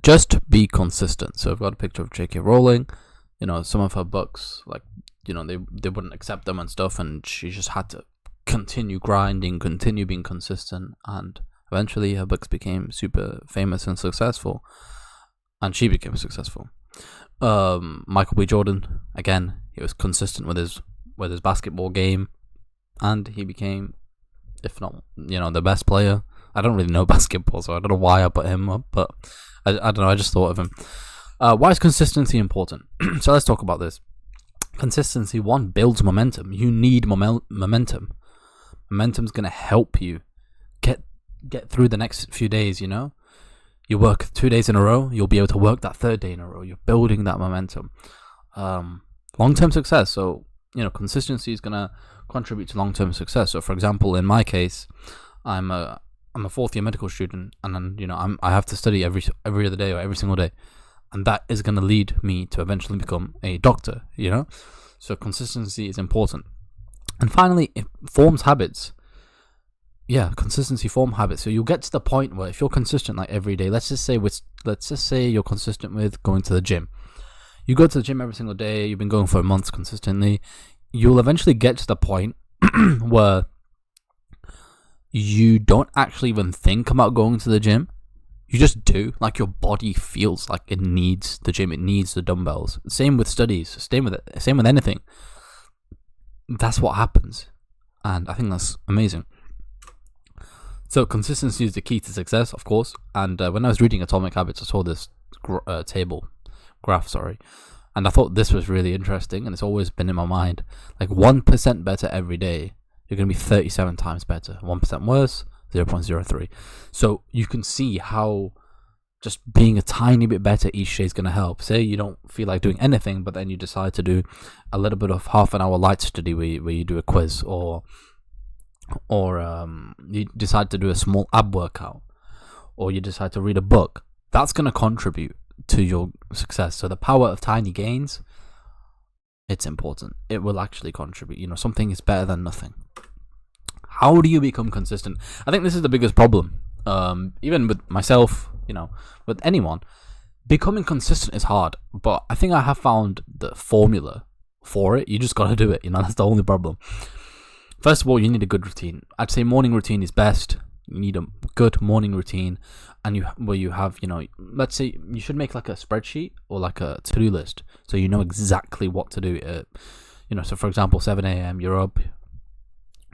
Just be consistent. So I've got a picture of J.K. Rowling. Some of her books, like, they wouldn't accept them and stuff, and she just had to continue grinding, continue being consistent, and eventually her books became super famous and successful, and she became successful. Michael B. Jordan, again, he was consistent with his basketball game, and he became, if not, the best player. I don't really know basketball, so I don't know why I put him up, but I don't know, I just thought of him. Why is consistency important? So let's talk about this. Consistency, one, builds momentum. You need momentum. Momentum's going to help you get through the next few days, You work 2 days in a row, you'll be able to work that third day in a row. You're building that momentum. Long-term success. So, consistency is going to contribute to long-term success. So, for example, in my case, I'm a fourth-year medical student, and then, I have to study every other day or every single day. And that is going to lead me to eventually become a doctor, So consistency is important. And finally, it forms habits. Yeah, consistency form habits. So you'll get to the point where if you're consistent like every day, let's just say you're consistent with going to the gym. You go to the gym every single day, you've been going for months consistently, you'll eventually get to the point where you don't actually even think about going to the gym. You just do. Like, your body feels like it needs the gym, it needs the dumbbells. Same with studies, same with anything. That's what happens, and I think that's amazing. So consistency is the key to success, of course. And when I was reading Atomic Habits, I saw this graph, and I thought this was really interesting, and it's always been in my mind. Like, 1% better every day, you're going to be 37 times better. 1% worse, 0.03. So you can see how just being a tiny bit better each day is going to help. Say you don't feel like doing anything, but then you decide to do a little bit of half an hour light study where you do a quiz, or you decide to do a small ab workout, or you decide to read a book. That's going to contribute to your success. So the power of tiny gains, it's important. It will actually contribute. Something is better than nothing. How do you become consistent? I think this is the biggest problem. Even with myself, with anyone, becoming consistent is hard. But I think I have found the formula for it. You just gotta do it. That's the only problem. First of all, you need a good routine. I'd say morning routine is best. You need a good morning routine, and where you have, let's say you should make like a spreadsheet or like a to-do list, so you know exactly what to do. So for example, 7 a.m. you're up,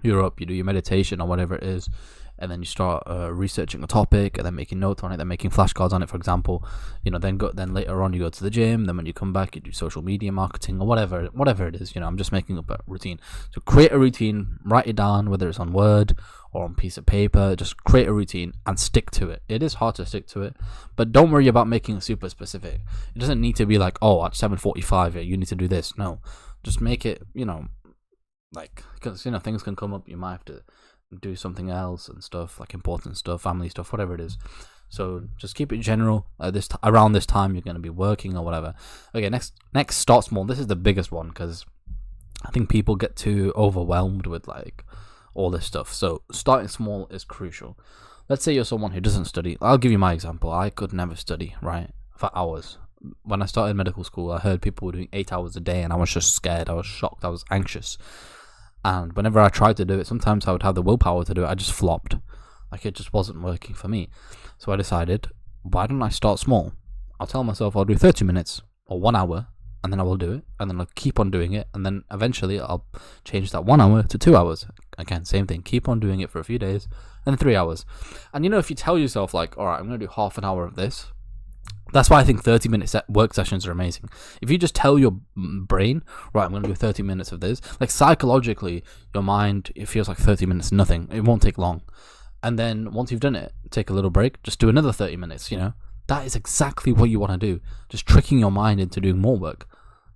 you do your meditation or whatever it is, and then you start researching a topic, and then making notes on it, then making flashcards on it, for example. Then later on you go to the gym. Then when you come back, you do social media marketing or whatever it is. I'm just making up a routine. So create a routine, write it down, whether it's on Word or on piece of paper. Just create a routine and stick to it. It is hard to stick to it, but don't worry about making it super specific. It doesn't need to be like, oh, at 7:45 you need to do this. No, just make it, like, because things can come up, you might have to do something else and stuff, like important stuff, family stuff, whatever it is. So just keep it general. Around this time you're going to be working or whatever. Okay, next, start small. This is the biggest one, because I think people get too overwhelmed with like all this stuff. So starting small is crucial. Let's say you're someone who doesn't study. I'll give you my example. I could never study, right, for hours. When I started medical school, I heard people were doing 8 hours a day, and I was just scared. I was shocked. I was anxious. And whenever I tried to do it, sometimes I would have the willpower to do it. I just flopped. Like, it just wasn't working for me. So I decided, why don't I start small? I'll tell myself I'll do 30 minutes or 1 hour, and then I will do it. And then I'll keep on doing it. And then eventually I'll change that 1 hour to 2 hours. Again, same thing. Keep on doing it for a few days, and then 3 hours. And if you tell yourself, like, all right, I'm going to do half an hour of this. That's why I think 30-minute work sessions are amazing. If you just tell your brain, right, I'm going to do 30 minutes of this, like, psychologically, your mind, it feels like 30 minutes, nothing. It won't take long. And then once you've done it, take a little break, just do another 30 minutes, That is exactly what you want to do. Just tricking your mind into doing more work.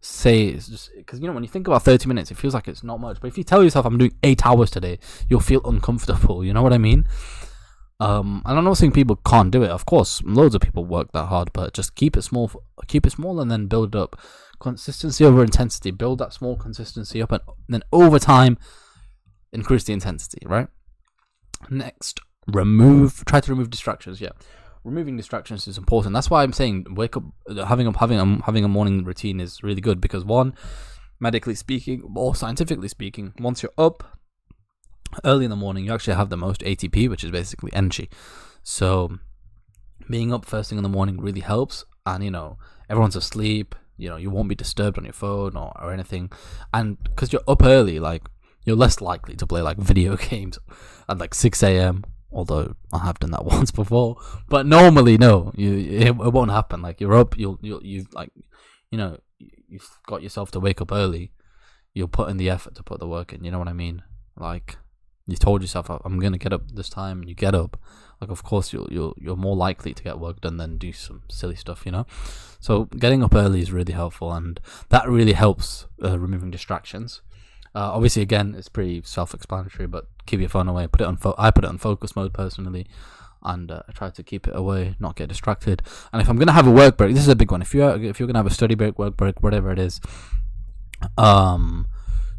Because, when you think about 30 minutes, it feels like it's not much. But if you tell yourself, I'm doing 8 hours today, you'll feel uncomfortable. You know what I mean? And I'm not saying people can't do it. Of course, loads of people work that hard, but just keep it small, and then build it up. Consistency over intensity. Build that small consistency up, and then over time, increase the intensity. Right. Next, try to remove distractions. Yeah, removing distractions is important. That's why I'm saying wake up, having a morning routine is really good, because one, medically speaking or scientifically speaking, once you're up early in the morning, you actually have the most ATP, which is basically energy. So being up first thing in the morning really helps, and everyone's asleep. You won't be disturbed on your phone or anything, and because you're up early, like, you're less likely to play like video games at like 6 a.m. Although I have done that once before, but normally no, it won't happen. Like, you're up, you've got yourself to wake up early. You'll put in the effort to put the work in. You know what I mean? Like, you told yourself, I'm gonna get up this time, and you get up. Like, of course you're more likely to get work done than do some silly stuff. So getting up early is really helpful, and that really helps removing distractions. Obviously, again, it's pretty self-explanatory, but keep your phone away. I put it on focus mode personally, and I try to keep it away, not get distracted. And if I'm gonna have a work break, this is a big one. If you're gonna have a study break, work break, whatever it is, don't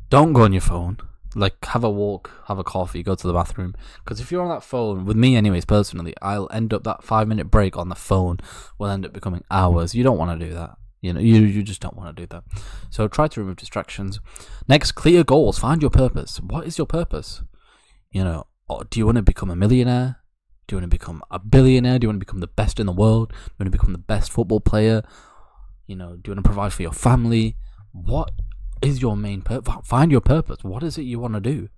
go on your phone. Like, have a walk, have a coffee, go to the bathroom. Because if you're on that phone, with me anyways, personally, I'll end up that 5-minute break on the phone will end up becoming hours. You don't want to do that. You just don't want to do that. So try to remove distractions. Next, clear goals. Find your purpose. What is your purpose? Do you want to become a millionaire? Do you want to become a billionaire? Do you want to become the best in the world? Do you want to become the best football player? Do you want to provide for your family? What is your main purpose? Find your purpose. What is it you want to do?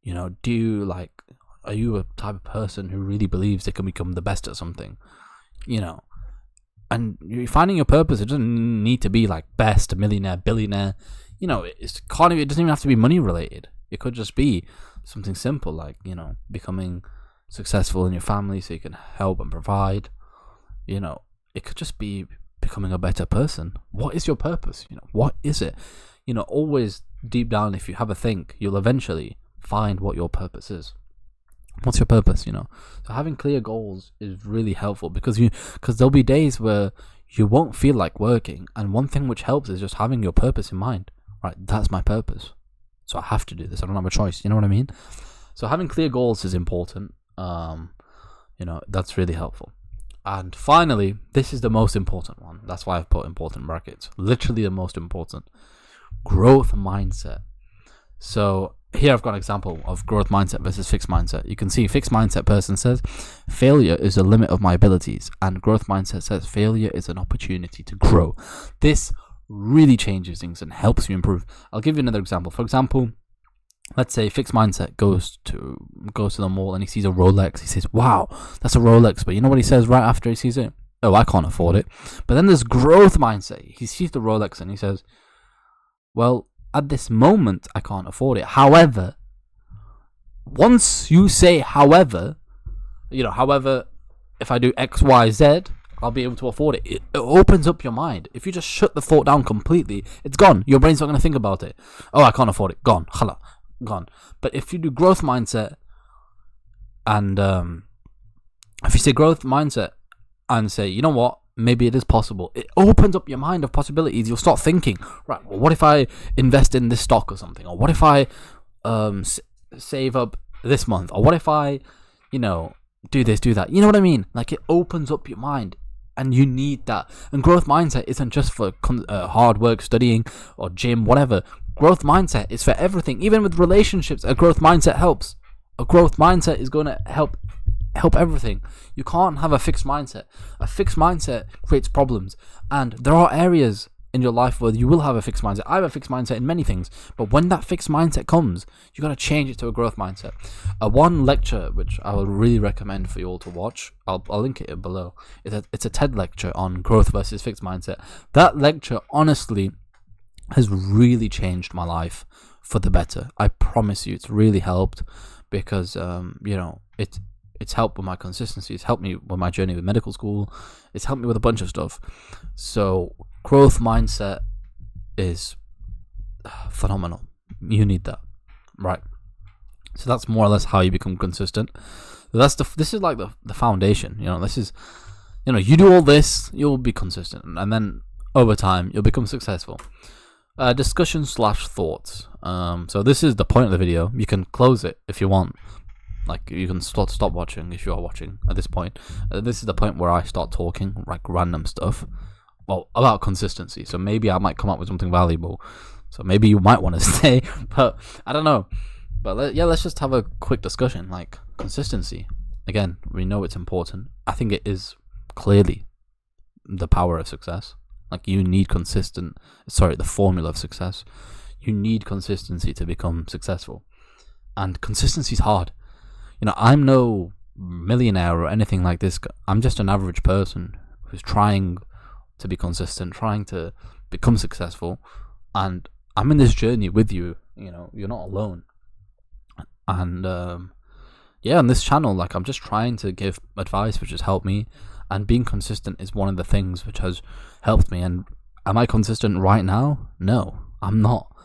Are you a type of person who really believes they can become the best at something? And you're finding your purpose. It doesn't need to be like best, millionaire, billionaire. It doesn't even have to be money related. It could just be something simple, like, becoming successful in your family so you can help and provide. It could just be becoming a better person. What is your purpose? What is it? Always deep down, if you have a think, you'll eventually find what your purpose is. What's your purpose? So having clear goals is really helpful, because there'll be days where you won't feel like working, and one thing which helps is just having your purpose in mind. Right, that's my purpose, so I have to do this. I don't have a choice. You know what I mean? So having clear goals is important. That's really helpful. And finally, this is the most important one. That's why I've put important brackets. Literally the most important. Growth mindset. So here I've got an example of growth mindset versus fixed mindset. You can see fixed mindset person says, failure is the limit of my abilities. And growth mindset says, failure is an opportunity to grow. This really changes things and helps you improve. I'll give you another example. For example, let's say fixed mindset goes to the mall and he sees a Rolex. He says, wow, that's a Rolex. But you know what he says right after he sees it? Oh, I can't afford it. But then there's growth mindset. He sees the Rolex and he says, well, at this moment, I can't afford it. However, once you say however, if I do X, Y, Z, I'll be able to afford it. It opens up your mind. If you just shut the thought down completely, it's gone. Your brain's not going to think about it. Oh, I can't afford it. Gone. Khala. Gone. But if you do growth mindset and if you say growth mindset and say, you know what, maybe it is possible, it opens up your mind of possibilities. You'll start thinking, right, well, what if I invest in this stock or something? Or what if I save up this month? Or what if I, do this, do that? You know what I mean? Like, it opens up your mind. And you need that. And growth mindset isn't just for hard work, studying, or gym, whatever. Growth mindset is for everything. Even with relationships, a growth mindset helps. A growth mindset is going to help everything. You can't have a fixed mindset. A fixed mindset creates problems. And there are areas in your life where you will have a fixed mindset. I have a fixed mindset in many things. But when that fixed mindset comes, you got to change it to a growth mindset. One lecture, which I would really recommend for you all to watch, I'll link it below. It's a TED lecture on growth versus fixed mindset. That lecture, honestly, has really changed my life for the better. I promise you, it's really helped because, it's helped with my consistency. It's helped me with my journey with medical school. It's helped me with a bunch of stuff. So growth mindset is phenomenal. You need that, right? So that's more or less how you become consistent. This is like the foundation. This is, you do all this, you'll be consistent, and then over time you'll become successful. Discussion / thoughts. So this is the point of the video. You can close it if you want. Like, you can stop watching if you are watching at this point. This is the point where I start talking like random stuff, well, about consistency. So maybe I might come up with something valuable. So maybe you might want to stay, but I don't know. But let's just have a quick discussion. Like, consistency. Again, we know it's important. I think it is clearly the power of success. Like, you need the formula of success. You need consistency to become successful. And consistency is hard. You know, I'm no millionaire or anything like this. I'm just an average person who's trying to be consistent, trying to become successful. And I'm in this journey with you. You know, you're not alone. And on this channel, like, I'm just trying to give advice which has helped me. And being consistent is one of the things which has helped me. And am I consistent right now? No, I'm not.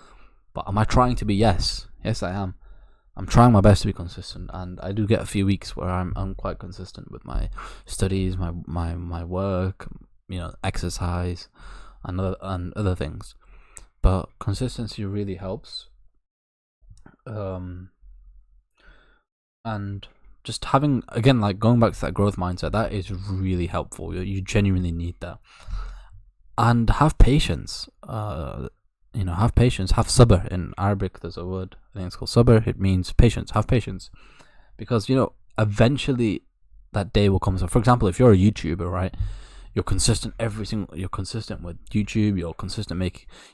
But am I trying to be? Yes, I am. I'm trying my best to be consistent, and I do get a few weeks where I'm quite consistent with my studies, my work, you know, exercise, and other things. But consistency really helps. And just having, again, like, going back to that growth mindset, that is really helpful. You genuinely need that. And have patience. Have patience. Have sabr. In Arabic, there's a word, I think it's called sabr. It means patience. Have patience. Because, you know, eventually that day will come. So, for example, if you're a YouTuber, right, you're consistent you're consistent with YouTube, you're consistent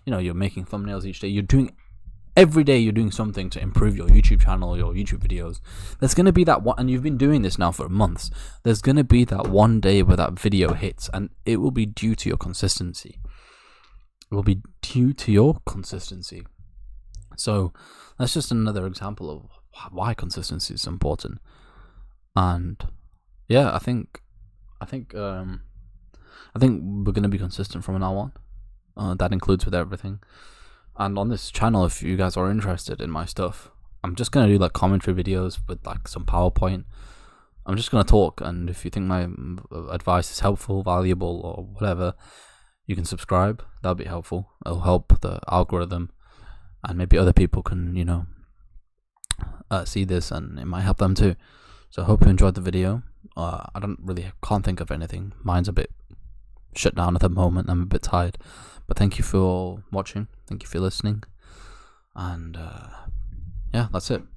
you're making thumbnails each day. Every day you're doing something to improve your YouTube channel, your YouTube videos. There's going to be that one, and you've been doing this now for months. There's going to be that one day where that video hits, and it will be due to your consistency. It will be due to your consistency. So that's just another example of why consistency is important. And yeah, I think we're going to be consistent from now on. That includes with everything. And on this channel, if you guys are interested in my stuff, I'm just going to do like commentary videos with like some PowerPoint. I'm just going to talk, and if you think my advice is helpful, valuable, or whatever, you can subscribe. That'll be helpful. It'll help the algorithm, and maybe other people can, see this, and it might help them too. So I hope you enjoyed the video. I can't think of anything. Mine's a bit shut down at the moment. I'm a bit tired. But thank you for watching. Thank you for listening. And that's it.